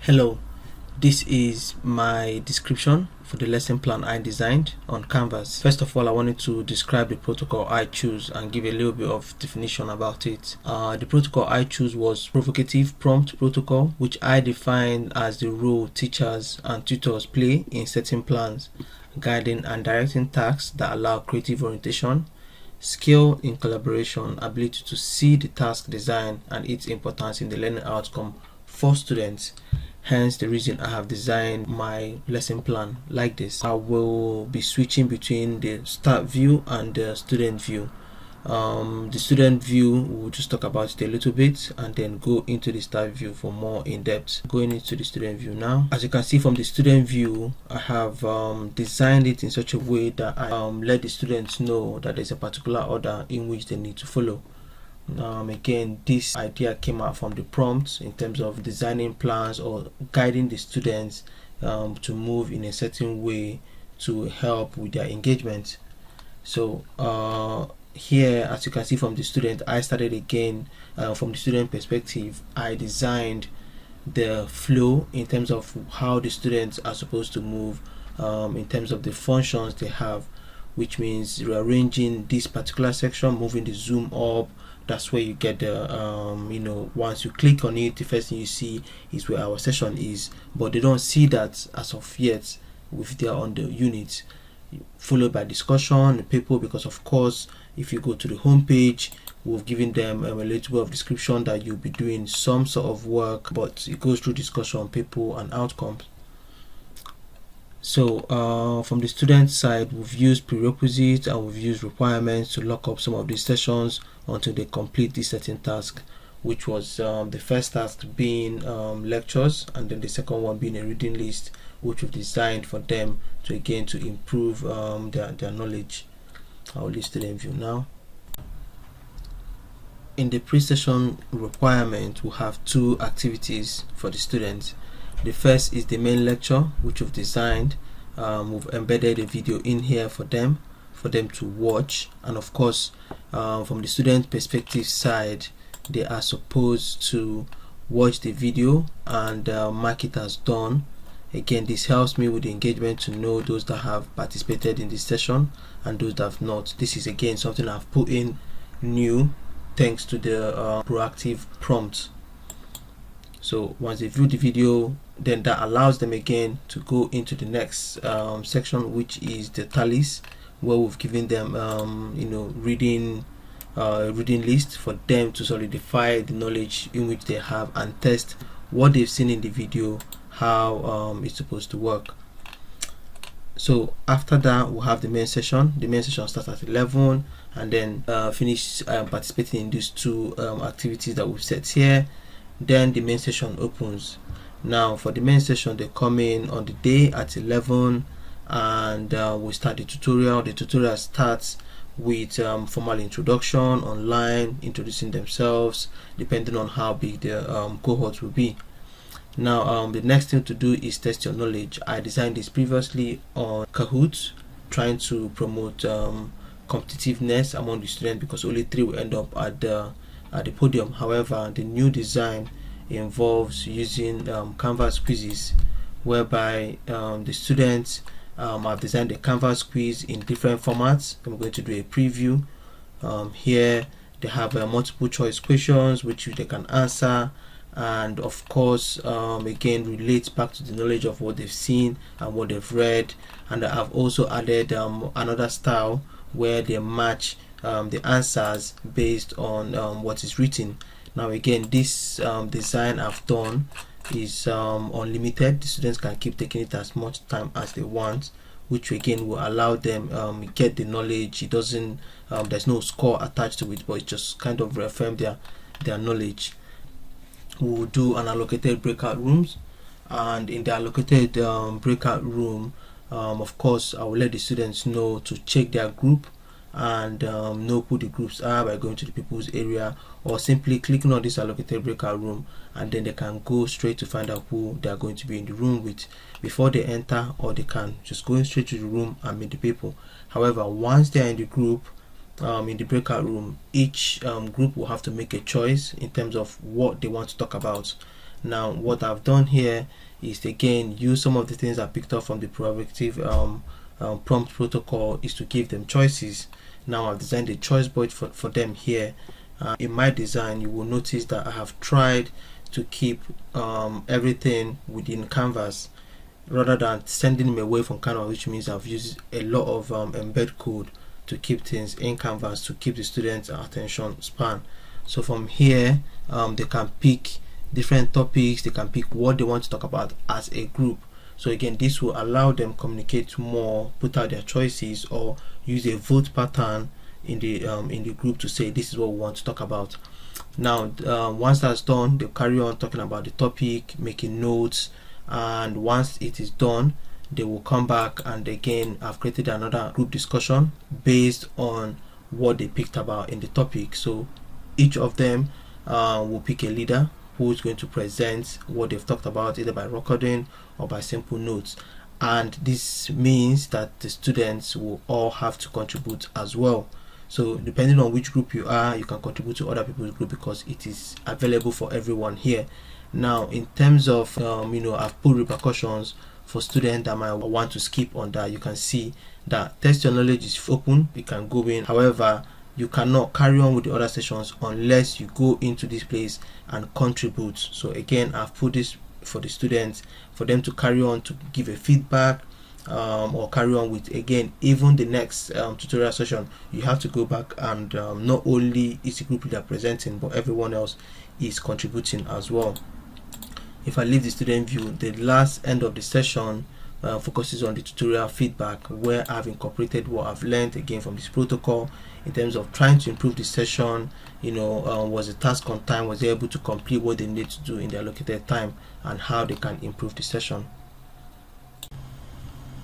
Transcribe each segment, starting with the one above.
Hello, this is my description for the lesson plan I designed on Canvas. First of all, I wanted to describe the protocol I choose and give a little bit of definition about it. The protocol I choose was provocative prompt protocol, which I defined as the role teachers and tutors play in setting plans, guiding and directing tasks that allow creative orientation, skill in collaboration, ability to see the task design and its importance in the learning outcome for students. Hence the reason I have designed my lesson plan like this. I will be switching between the start view and the student view. The student view, we'll just talk about it a little bit and then go into the start view for more in depth. Going into the student view now. As you can see from the student view, I have designed it in such a way that I let the students know that there's a particular order in which they need to follow. Again, this idea came out from the prompts in terms of designing plans or guiding the students to move in a certain way to help with their engagement. So here, as you can see from the student, I started again from the student perspective. I designed the flow in terms of how the students are supposed to move in terms of the functions they have, which means rearranging this particular section, moving the zoom up. That's where you get the once you click on it, the first thing you see is where our session is, but they don't see that as of yet if they are on the unit, followed by discussion, the people, because of course if you go to the home page, we've given them a little bit of description that you'll be doing some sort of work, but it goes through discussion, people and outcomes. So from the student side, we've used prerequisites and we've used requirements to lock up some of these sessions until they complete this certain task, which was the first task being lectures, and then the second one being a reading list, which we've designed for them to again to improve their knowledge. I'll leave student view now. In the pre-session requirement, we have two activities for the students. The first is the main lecture, which we've designed. We've embedded a video in here for them to watch, and of course from the student perspective side, they are supposed to watch the video and mark it as done. Again, this helps me with the engagement to know those that have participated in this session and those that have not. This is again something I've put in new thanks to the proactive prompt. So once they view the video, then that allows them again to go into the next section, which is the tallies, where we've given them reading list for them to solidify the knowledge in which they have and test what they've seen in the video, how it's supposed to work. So after that, we'll have the main session. The main session starts at 11 and then finish participating in these two activities that we've set here. Then the main session opens. Now for the main session, they come in on the day at 11 and we start the tutorial. The tutorial starts with formal introduction online, introducing themselves depending on how big the cohort will be. Now the next thing to do is test your knowledge. I designed this previously on Kahoot, trying to promote competitiveness among the students because only 3 will end up at the podium. However, the new design involves using Canvas quizzes, whereby the students have designed a Canvas quiz in different formats. I'm going to do a preview. Here they have multiple choice questions which they can answer, and of course again relate back to the knowledge of what they've seen and what they've read. And I have also added another style where they match the answers based on what is written. Now again, this design I've done is unlimited. The students can keep taking it as much time as they want, which again will allow them get the knowledge. It doesn't there's no score attached to it, but it just kind of reaffirm their knowledge. We will do an allocated breakout rooms, and in the allocated breakout room, of course I will let the students know to check their group and know who the groups are by going to the people's area or simply clicking on this allocated breakout room, and then they can go straight to find out who they are going to be in the room with before they enter, or they can just go straight to the room and meet the people. However, once they are in the group, in the breakout room, each group will have to make a choice in terms of what they want to talk about. Now what I've done here is again use some of the things I picked up from the proactive prompt protocol, is to give them choices. Now I've designed a choice board for them here. In my design, you will notice that I have tried to keep everything within Canvas rather than sending them away from Canvas, which means I've used a lot of embed code to keep things in Canvas to keep the students' attention span. So from here, they can pick different topics, they can pick what they want to talk about as a group. So again, this will allow them communicate more, put out their choices, or use a vote pattern in the group to say this is what we want to talk about. Now once that's done, they'll carry on talking about the topic, making notes, and once it is done, they will come back, and again I've created another group discussion based on what they picked about in the topic. So each of them will pick a leader who is going to present what they've talked about, either by recording or by simple notes. And this means that the students will all have to contribute as well. So depending on which group you are, you can contribute to other people's group because it is available for everyone here. Now in terms of I've put repercussions for students that might want to skip on that. You can see that test your knowledge is open, you can go in. However, you cannot carry on with the other sessions unless you go into this place and contribute. So again, I've put this for the students, for them to carry on to give a feedback, or carry on with, again, even the next tutorial session. You have to go back and not only is the group leader presenting, but everyone else is contributing as well. If I leave the student view, the last end of the session focuses on the tutorial feedback, where I've incorporated what I've learned again from this protocol in terms of trying to improve the session. Was the task on time, was they able to complete what they need to do in the allocated time, and how they can improve the session.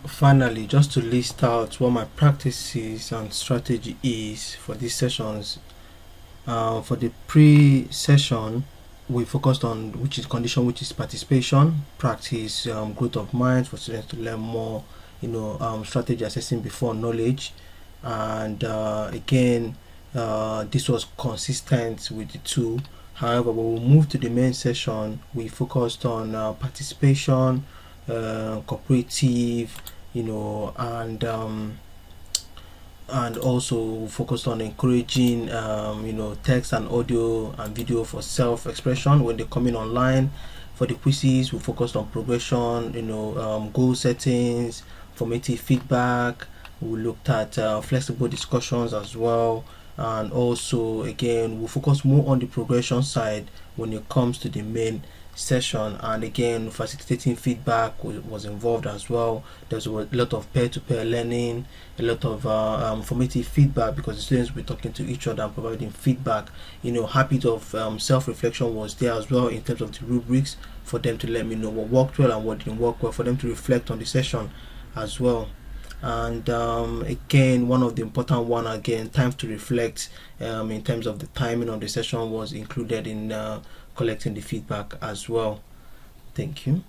Finally, just to list out what my practices and strategy is for these sessions. For the pre-session, we focused on which is participation, practice, growth of mind for students to learn more, strategy assessing before knowledge. And again, this was consistent with the two. However, when we moved to the main session, we focused on participation, cooperative, and also focused on encouraging text and audio and video for self-expression when they're coming online. For the quizzes, we focused on progression, goal settings, formative feedback. We looked at flexible discussions as well, and also again we focus more on the progression side when it comes to the main session. And again, facilitating feedback was involved as well. There's a lot of peer-to-peer learning, a lot of formative feedback, because the students will be talking to each other and providing feedback. Habit of self-reflection was there as well, in terms of the rubrics, for them to let me know what worked well and what didn't work well, for them to reflect on the session as well. And again, one of the important one, again, time to reflect, in terms of the timing of the session, was included in collecting the feedback as well. Thank you.